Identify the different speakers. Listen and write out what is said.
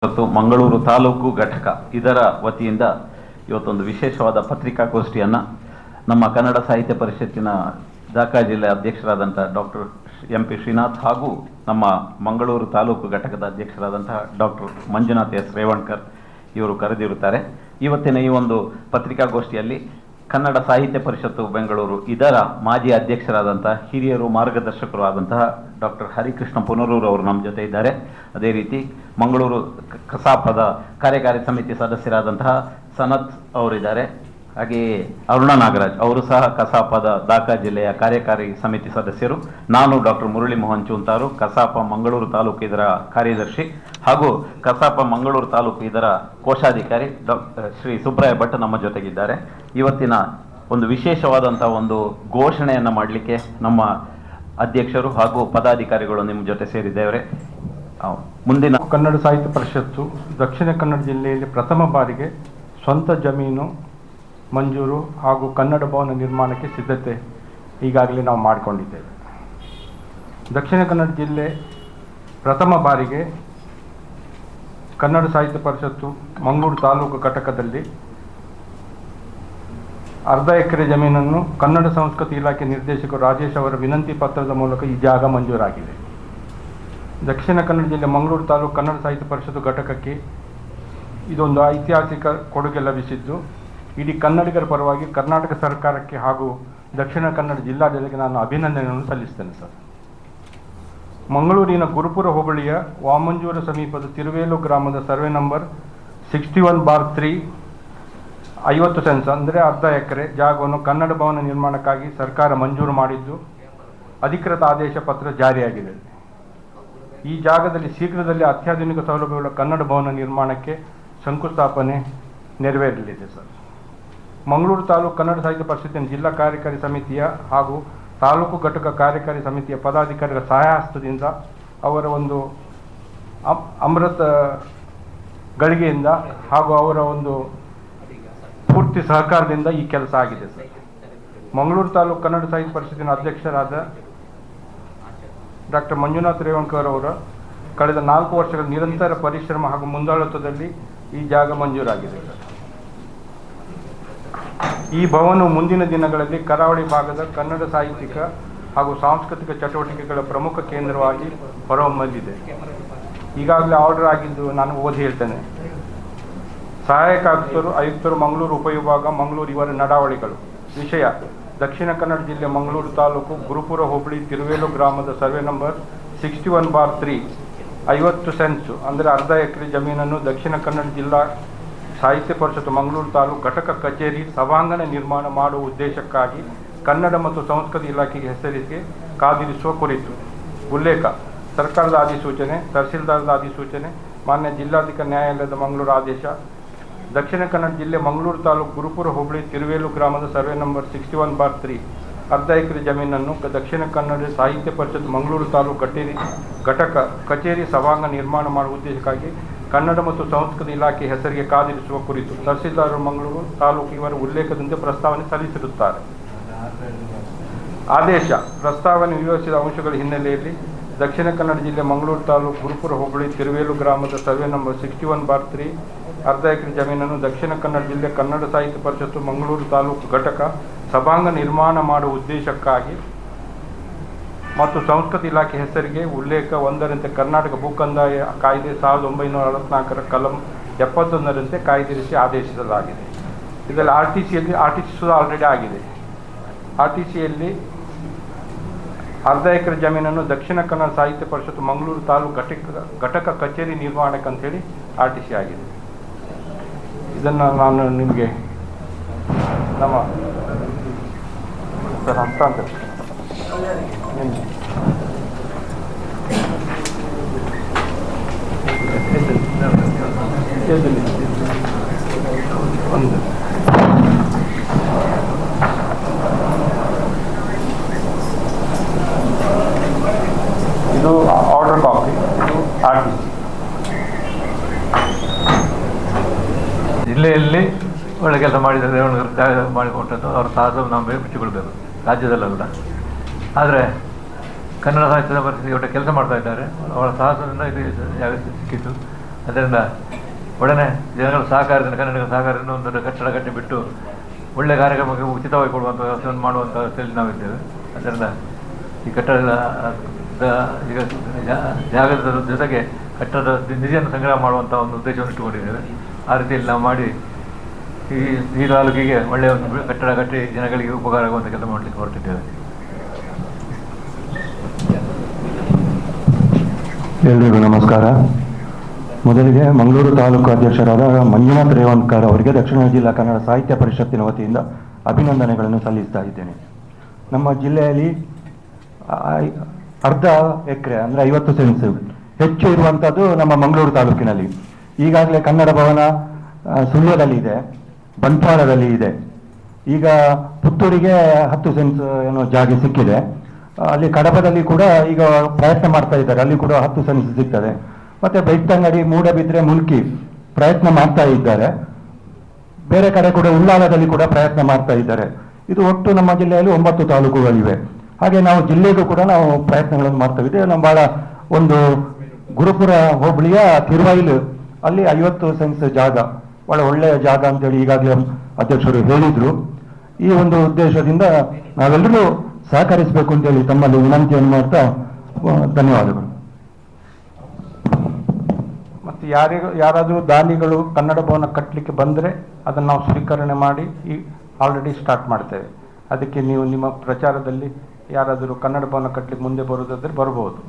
Speaker 1: ಮತ್ತು ಮಂಗಳೂರು ತಾಲೂಕು ಘಟಕ ಇದರ ವತಿಯಿಂದ ಇವತ್ತೊಂದು ವಿಶೇಷವಾದ ಪತ್ರಿಕಾಗೋಷ್ಠಿಯನ್ನು ನಮ್ಮ ಕನ್ನಡ ಸಾಹಿತ್ಯ ಪರಿಷತ್ತಿನ ದಾಖಾ ಜಿಲ್ಲೆ ಅಧ್ಯಕ್ಷರಾದಂಥ ಡಾಕ್ಟರ್ MP ಶ್ರೀನಾಥ್ ಹಾಗೂ ನಮ್ಮ ಮಂಗಳೂರು ತಾಲೂಕು ಘಟಕದ ಅಧ್ಯಕ್ಷರಾದಂತಹ ಡಾಕ್ಟರ್ ಮಂಜುನಾಥ್ S ರೇವಣ್ಕರ್ ಇವರು ಕರೆದಿರುತ್ತಾರೆ. ಇವತ್ತಿನ ಈ ಒಂದು ಪತ್ರಿಕಾಗೋಷ್ಠಿಯಲ್ಲಿ ಕನ್ನಡ ಸಾಹಿತ್ಯ ಪರಿಷತ್ತು ಬೆಂಗಳೂರು ಇದರ ಮಾಜಿ ಅಧ್ಯಕ್ಷರಾದಂತಹ ಹಿರಿಯರು ಮಾರ್ಗದರ್ಶಕರು ಆದಂತಹ ಡಾಕ್ಟರ್ ಹರಿಕೃಷ್ಣ ಪುನರೂರು ಅವರು ನಮ್ಮ ಜೊತೆ ಇದ್ದಾರೆ. ಅದೇ ರೀತಿ ಮಂಗಳೂರು ಕಸಾಪದ ಕಾರ್ಯಕಾರಿ ಸಮಿತಿ ಸದಸ್ಯರಾದಂತಹ ಸನತ್ ಅವರಿದ್ದಾರೆ. ಹಾಗೆಯೇ ಅರುಣ ನಾಗರಾಜ್ ಅವರು ಸಹ ಕಸಾಪದ ದಾಖಾ ಜಿಲ್ಲೆಯ ಕಾರ್ಯಕಾರಿ ಸಮಿತಿ ಸದಸ್ಯರು. ನಾನು ಡಾಕ್ಟರ್ ಮುರಳಿ ಮೋಹನ್ ಚೂಂತಾರು, ಕಸಾಪ ಮಂಗಳೂರು ತಾಲೂಕು ಇದರ ಕಾರ್ಯದರ್ಶಿ ಹಾಗೂ ಕಸಾಪ ಮಂಗಳೂರು ತಾಲೂಕು ಇದರ ಕೋಶಾಧಿಕಾರಿ ಶ್ರೀ ಸುಬ್ರಾಯ ಭಟ್ ನಮ್ಮ ಜೊತೆಗಿದ್ದಾರೆ. ಇವತ್ತಿನ ಒಂದು ವಿಶೇಷವಾದಂಥ ಒಂದು ಘೋಷಣೆಯನ್ನು ಮಾಡಲಿಕ್ಕೆ ನಮ್ಮ ಅಧ್ಯಕ್ಷರು ಹಾಗೂ ಪದಾಧಿಕಾರಿಗಳು ನಿಮ್ಮ ಜೊತೆ ಸೇರಿದ್ದೇವೆ. ಮುಂದಿನ
Speaker 2: ಕನ್ನಡ ಸಾಹಿತ್ಯ ಪರಿಷತ್ತು ದಕ್ಷಿಣ ಕನ್ನಡ ಜಿಲ್ಲೆಯಲ್ಲಿ ಪ್ರಥಮ ಬಾರಿಗೆ ಸ್ವಂತ ಜಮೀನು ಮಂಜೂರು ಹಾಗೂ ಕನ್ನಡ ಭವನ ನಿರ್ಮಾಣಕ್ಕೆ ಸಿದ್ಧತೆ ಈಗಾಗಲೇ ನಾವು ಮಾಡಿಕೊಂಡಿದ್ದೇವೆ. ದಕ್ಷಿಣ ಕನ್ನಡ ಜಿಲ್ಲೆ ಪ್ರಥಮ ಬಾರಿಗೆ ಕನ್ನಡ ಸಾಹಿತ್ಯ ಪರಿಷತ್ತು ಮಂಗಳೂರು ತಾಲೂಕು ಘಟಕದಲ್ಲಿ ಅರ್ಧ ಎಕರೆ ಜಮೀನನ್ನು ಕನ್ನಡ ಸಂಸ್ಕೃತಿ ಇಲಾಖೆ ನಿರ್ದೇಶಕರು ರಾಜೇಶ್ ಅವರ ವಿನಂತಿ ಪತ್ರದ ಮೂಲಕ ಈ ಜಾಗ ಮಂಜೂರಾಗಿದೆ. ದಕ್ಷಿಣ ಕನ್ನಡ ಜಿಲ್ಲೆ ಮಂಗಳೂರು ತಾಲೂಕು ಕನ್ನಡ ಸಾಹಿತ್ಯ ಪರಿಷತ್ತು ಘಟಕಕ್ಕೆ ಇದೊಂದು ಐತಿಹಾಸಿಕ ಕೊಡುಗೆ ಲಭಿಸಿದ್ದು ಇಡೀ ಕನ್ನಡಿಗರ ಪರವಾಗಿ ಕರ್ನಾಟಕ ಸರ್ಕಾರಕ್ಕೆ ಹಾಗೂ ದಕ್ಷಿಣ ಕನ್ನಡ ಜಿಲ್ಲಾಡಳಿತಕ್ಕೆ ನಾನು ಅಭಿನಂದನೆಯನ್ನು ಸಲ್ಲಿಸ್ತೇನೆ ಸರ್. ಮಂಗಳೂರಿನ ಗುರುಪುರ ಹೋಬಳಿಯ ವಾಮಂಜೂರ ಸಮೀಪದ ತಿರುವೇಲು ಗ್ರಾಮದ ಸರ್ವೆ ನಂಬರ್ 61/3 50 ಸೆನ್ಸ್ ಅಂದರೆ ಅರ್ಧ ಎಕರೆ ಜಾಗವನ್ನು ಕನ್ನಡ ಭವನ ನಿರ್ಮಾಣಕ್ಕಾಗಿ ಸರ್ಕಾರ ಮಂಜೂರು ಮಾಡಿದ್ದು ಅಧಿಕೃತ ಆದೇಶ ಪತ್ರ ಜಾರಿಯಾಗಿದೆ. ಈ ಜಾಗದಲ್ಲಿ ಶೀಘ್ರದಲ್ಲಿ ಅತ್ಯಾಧುನಿಕ ಸೌಲಭ್ಯಗಳ ಕನ್ನಡ ಭವನ ನಿರ್ಮಾಣಕ್ಕೆ ಶಂಕುಸ್ಥಾಪನೆ ನೆರವೇರಲಿದೆ ಸರ್. ಮಂಗಳೂರು ತಾಲೂಕು ಕನ್ನಡ ಸಾಹಿತ್ಯ ಪರಿಷತ್ತಿನ ಜಿಲ್ಲಾ ಕಾರ್ಯಕಾರಿ ಸಮಿತಿಯ ಹಾಗೂ ತಾಲೂಕು ಘಟಕ ಕಾರ್ಯಕಾರಿ ಸಮಿತಿಯ ಪದಾಧಿಕಾರಿಗಳ ಸಹಾಯಹಸ್ತದಿಂದ ಅವರ ಒಂದು ಅಮೃತ ಗಳಿಗೆಯಿಂದ ಹಾಗೂ ಅವರ ಒಂದು ಪೂರ್ತಿ ಸಹಕಾರದಿಂದ ಈ ಕೆಲಸ ಆಗಿದೆ ಸರ್. ಮಂಗಳೂರು ತಾಲೂಕು ಕನ್ನಡ ಸಾಹಿತ್ಯ ಪರಿಷತ್ತಿನ ಅಧ್ಯಕ್ಷರಾದ ಡಾಕ್ಟರ್ ಮಂಜುನಾಥ್ ರೇವಣ್ಕರ್ ಅವರ ಕಳೆದ 4 ವರ್ಷಗಳ ನಿರಂತರ ಪರಿಶ್ರಮ ಹಾಗೂ ಮುಂದಾಳತ್ವದಲ್ಲಿ ಈ ಜಾಗ ಮಂಜೂರಾಗಿದೆ ಸರ್. ಈ ಭವನವು ಮುಂದಿನ ದಿನಗಳಲ್ಲಿ ಕರಾವಳಿ ಭಾಗದ ಕನ್ನಡ ಸಾಹಿತ್ಯಿಕ ಹಾಗೂ ಸಾಂಸ್ಕೃತಿಕ ಚಟುವಟಿಕೆಗಳ ಪ್ರಮುಖ ಕೇಂದ್ರವಾಗಿ ಹೊರಹೊಮ್ಮಲಿದೆ. ಈಗಾಗಲೇ ಆರ್ಡರ್ ಆಗಿದ್ದು ನಾನು ಓದಿ ಹೇಳ್ತೇನೆ. ಸಹಾಯಕ ಆಯುಕ್ತರು ಮಂಗಳೂರು ಉಪವಿಭಾಗ ಮಂಗಳೂರು ಇವರ ನಡಾವಳಿಗಳು. ವಿಷಯ: ದಕ್ಷಿಣ ಕನ್ನಡ ಜಿಲ್ಲೆ ಮಂಗಳೂರು ತಾಲೂಕು ಗುರುಪುರ ಹೋಬಳಿ ತಿರುವೇಲು ಗ್ರಾಮದ ಸರ್ವೆ ನಂಬರ್ 61/3 50 ಸೆನ್ಸ್ ಅಂದರೆ ಅರ್ಧ ಎಕರೆ ಜಮೀನನ್ನು ದಕ್ಷಿಣ ಕನ್ನಡ ಜಿಲ್ಲಾ ಸಾಹಿತ್ಯ ಪರಿಷತ್ತು ಮಂಗಳೂರು ತಾಲೂಕು ಘಟಕ ಕಚೇರಿ ಸಭಾಂಗಣ ನಿರ್ಮಾಣ ಮಾಡುವ ಉದ್ದೇಶಕ್ಕಾಗಿ ಕನ್ನಡ ಮತ್ತು ಸಂಸ್ಕೃತಿ ಇಲಾಖೆಗೆ ಹೆಸರಿಗೆ ಕಾದಿರಿಸುವ ಕುರಿತು ಉಲ್ಲೇಖ: ಸರ್ಕಾರದ ಅಧಿಸೂಚನೆ, ತಹಸೀಲ್ದಾರದ ಅಧಿಸೂಚನೆ, ಮಾನ್ಯ ಜಿಲ್ಲಾಧಿಕಾರಿ ನ್ಯಾಯಾಲಯದ ಮಂಗಳೂರು ಆದೇಶ. ದಕ್ಷಿಣ ಕನ್ನಡ ಜಿಲ್ಲೆ ಮಂಗಳೂರು ತಾಲೂಕು ಗುರುಪುರ ಹೋಬಳಿ ತಿರುವೇಲು ಗ್ರಾಮದ ಸರ್ವೆ ನಂಬರ್ 61/3 ಅರ್ಧ ಎಕರೆ ಜಮೀನನ್ನು ದಕ್ಷಿಣ ಕನ್ನಡ ಸಾಹಿತ್ಯ ಪರಿಷತ್ತು ಮಂಗಳೂರು ತಾಲೂಕು ಘಟಕ ಕಚೇರಿ ಸಭಾಂಗಣ ನಿರ್ಮಾಣ ಮಾಡುವ ಉದ್ದೇಶಕ್ಕಾಗಿ ಕನ್ನಡ ಮತ್ತು ಸಂಸ್ಕೃತಿ ಇಲಾಖೆ ಹೆಸರಿಗೆ ಕಾದಿರಿಸುವ ಕುರಿತು ತಹಸೀಲ್ದಾರ್ ಮಂಗಳೂರು ತಾಲೂಕು ಇವರ ಉಲ್ಲೇಖದಂತೆ ಪ್ರಸ್ತಾವನೆ ಸಲ್ಲಿಸಿರುತ್ತಾರೆ. ಆದೇಶ: ಪ್ರಸ್ತಾವನೆ ವಿವರಿಸಿದ ಅಂಶಗಳ ಹಿನ್ನೆಲೆಯಲ್ಲಿ ದಕ್ಷಿಣ ಕನ್ನಡ ಜಿಲ್ಲೆ ಮಂಗಳೂರು ತಾಲೂಕು ಗುರುಪುರ ಹೋಬಳಿ ತಿರುವೇಲು ಗ್ರಾಮದ ಸರ್ವೆ ನಂಬರ್ 61/3 ಅರ್ಧ ಎಕರೆ ಜಮೀನನ್ನು ದಕ್ಷಿಣ ಕನ್ನಡ ಜಿಲ್ಲೆ ಕನ್ನಡ ಸಾಹಿತ್ಯ ಪರಿಷತ್ತು ಮಂಗಳೂರು ತಾಲೂಕು ಘಟಕ ಸಭಾಂಗಣ ನಿರ್ಮಾಣ ಮಾಡುವ ಉದ್ದೇಶಕ್ಕಾಗಿ ಮತ್ತು ಸಂಸ್ಕೃತಿ ಇಲಾಖೆ ಹೆಸರಿಗೆ ಉಲ್ಲೇಖ 1ರಂತೆ ಕರ್ನಾಟಕ ಭೂಕಂದಾಯ ಕಾಯ್ದೆ 1964ರ ಕಲಂ 71ರಂತೆ ಕಾಯ್ದಿರಿಸಿ ಆದೇಶಿಸಲಾಗಿದೆ. ಇದರಲ್ಲಿ ಆರ್ಟಿಸಿ ಆಲ್ರೆಡಿ ಆಗಿದೆ. ಆರ್ಟಿಸಿಯಲ್ಲಿ ಅರ್ಧ ಎಕರೆ ಜಮೀನನ್ನು ದಕ್ಷಿಣ ಕನ್ನಡ ಸಾಹಿತ್ಯ ಪರಿಷತ್ತು ಮಂಗಳೂರು ತಾಲೂಕು ಘಟಕ ಕಚೇರಿ ನಿರ್ಮಾಣಕ್ಕಂಥೇಳಿ ಆರ್ಟಿಸಿ ಆಗಿದೆ. ಇದನ್ನು ನಾನು ನಿಮಗೆ ನಮ್ಮ ಹಸ್ತಾಂತರ ಇದು ಆರ್ಡರ್ ಕಾಪಿ, ಇದು ಆರ್ಟಿಸಿ.
Speaker 3: ಜಿಲ್ಲೆಯಲ್ಲಿ ಒಳ್ಳೆ ಕೆಲಸ ಮಾಡಿದರೆ ಮಾಡಿಕೊಟ್ಟದ್ದು ಅವರ ಸಾಹಸವನ್ನು ನಾವು ಮೆಚ್ಚಿಕೊಳ್ಬೇಕು ರಾಜ್ಯದಲ್ಲ ಕೂಡ. ಆದರೆ ಕನ್ನಡ ಸಾಹಿತ್ಯದ ಪರಿಸ್ಥಿತಿ ಒಟ್ಟು ಕೆಲಸ ಮಾಡ್ತಾ ಇದ್ದಾರೆ. ಅವರ ಸಾಹಸದಿಂದ ಇದು ಸಿಕ್ಕಿತ್ತು. ಅದರಿಂದ ಒಡನೆ ಜನಗಳ ಸಹಕಾರದಿಂದ ಕನ್ನಡಿಗರ ಸಹಕಾರದಿಂದ ಒಂದು ಕಟ್ಟಡ ಕಟ್ಟಿ ಬಿಟ್ಟು ಒಳ್ಳೆಯ ಕಾರ್ಯಕ್ರಮಕ್ಕೆ ಉಚಿತವಾಗಿ ಕೊಡುವಂಥ ವ್ಯವಸ್ಥೆಯನ್ನು ಮಾಡುವಂಥ ವ್ಯವಸ್ಥೆಯಲ್ಲಿ ನಾವಿದ್ದೇವೆ. ಅದರಿಂದ ಈ ಕಟ್ಟಡದ ಈಗ ಜಾಗದ ಜೊತೆಗೆ ಕಟ್ಟಡದ ನಿಧಿಯನ್ನು ಸಂಗ್ರಹ ಮಾಡುವಂಥ ಒಂದು ಉದ್ದೇಶವನ್ನು ಇಟ್ಟುಕೊಂಡಿದ್ದೇವೆ. ಆ ರೀತಿಯಲ್ಲಿ ನಾವು ಮಾಡಿ ಈ ತಾಲೂಕಿಗೆ ಒಳ್ಳೆಯ ಒಂದು ಕಟ್ಟಡ ಕಟ್ಟಿ ಜನಗಳಿಗೆ ಉಪಕಾರ ಆಗುವಂಥ ಕೆಲಸ ಮಾಡಲಿಕ್ಕೆ ಹೊರಟಿದ್ದೇವೆ.
Speaker 4: ಎಲ್ರಿಗೂ ನಮಸ್ಕಾರ. ಮೊದಲಿಗೆ ಮಂಗಳೂರು ತಾಲೂಕು ಅಧ್ಯಕ್ಷರಾದ ಮಂಜುನಾಥ್ ರೇವಣ್ಕರ್ ಅವರಿಗೆ ದಕ್ಷಿಣ ಜಿಲ್ಲಾ ಕನ್ನಡ ಸಾಹಿತ್ಯ ಪರಿಷತ್ತಿನ ವತಿಯಿಂದ ಅಭಿನಂದನೆಗಳನ್ನು ಸಲ್ಲಿಸ್ತಾ ಇದ್ದೇನೆ. ನಮ್ಮ ಜಿಲ್ಲೆಯಲ್ಲಿ ಅರ್ಧ ಎಕರೆ ಅಂದರೆ 50 ಸೆನ್ಸ್ ಹೆಚ್ಚು ಇರುವಂಥದ್ದು ನಮ್ಮ ಮಂಗಳೂರು ತಾಲೂಕಿನಲ್ಲಿ. ಈಗಾಗಲೇ ಕನ್ನಡ ಭವನ ಸುಳ್ಯದಲ್ಲಿ ಇದೆ, ಬಂಟ್ವಾಳದಲ್ಲಿ ಇದೆ. ಈಗ ಪುತ್ತೂರಿಗೆ 10 ಸೆನ್ಸ್ ಏನೋ ಜಾಗ ಸಿಕ್ಕಿದೆ. ಅಲ್ಲಿ ಕಡಬದಲ್ಲಿ ಕೂಡ ಈಗ ಪ್ರಯತ್ನ ಮಾಡ್ತಾ ಇದ್ದಾರೆ, ಅಲ್ಲಿ ಕೂಡ 10 ಸೆನ್ಸ್ ಸಿಗ್ತದೆ. ಮತ್ತೆ ಬೆಳ್ತಂಗಡಿ, ಮೂಡಬಿದ್ರೆ, ಮುಲ್ಕಿ ಪ್ರಯತ್ನ ಮಾಡ್ತಾ ಇದ್ದಾರೆ. ಬೇರೆ ಕಡೆ ಕೂಡ ಉಳ್ಳಾಲದಲ್ಲಿ ಕೂಡ ಪ್ರಯತ್ನ ಮಾಡ್ತಾ ಇದ್ದಾರೆ. ಇದು ಒಟ್ಟು ನಮ್ಮ ಜಿಲ್ಲೆಯಲ್ಲಿ 9 ತಾಲೂಕುಗಳಿವೆ. ಹಾಗೆ ನಾವು ಜಿಲ್ಲೆಗೂ ಕೂಡ ನಾವು ಪ್ರಯತ್ನಗಳನ್ನು ಮಾಡ್ತಾ ಇದ್ದೇವೆ. ನಮ್ಮ ಬಹಳ ಒಂದು ಗುರುಪುರ ಹೋಬಳಿಯ ತಿರುವೈಲು ಅಲ್ಲಿ 50 ಸೆನ್ಸ್ ಜಾಗ, ಬಹಳ ಒಳ್ಳೆಯ ಜಾಗ ಅಂತೇಳಿ ಈಗಾಗಲೇ ಅಧ್ಯಕ್ಷರು ಹೇಳಿದ್ರು. ಈ ಒಂದು ಉದ್ದೇಶದಿಂದ ನಾವೆಲ್ಲರೂ ಸಹಕರಿಸಬೇಕು ಅಂತೇಳಿ ತಮ್ಮಲ್ಲಿ ವಿನಂತಿಯನ್ನು ಮಾಡ್ತಾ ಧನ್ಯವಾದಗಳು.
Speaker 2: ಮತ್ತು ಯಾರಾದರೂ ದಾನಿಗಳು ಕನ್ನಡ ಭವನ ಕಟ್ಟಲಿಕ್ಕೆ ಬಂದರೆ ಅದನ್ನು ನಾವು ಸ್ವೀಕರಣೆ ಮಾಡಿ ಆಲ್ರೆಡಿ ಸ್ಟಾರ್ಟ್ ಮಾಡ್ತೇವೆ. ಅದಕ್ಕೆ ನೀವು ನಿಮ್ಮ ಪ್ರಚಾರದಲ್ಲಿ ಯಾರಾದರೂ ಕನ್ನಡ ಭವನ ಕಟ್ಟಲಿಕ್ಕೆ ಮುಂದೆ ಬರುವುದಾದರೆ ಬರ್ಬೋದು.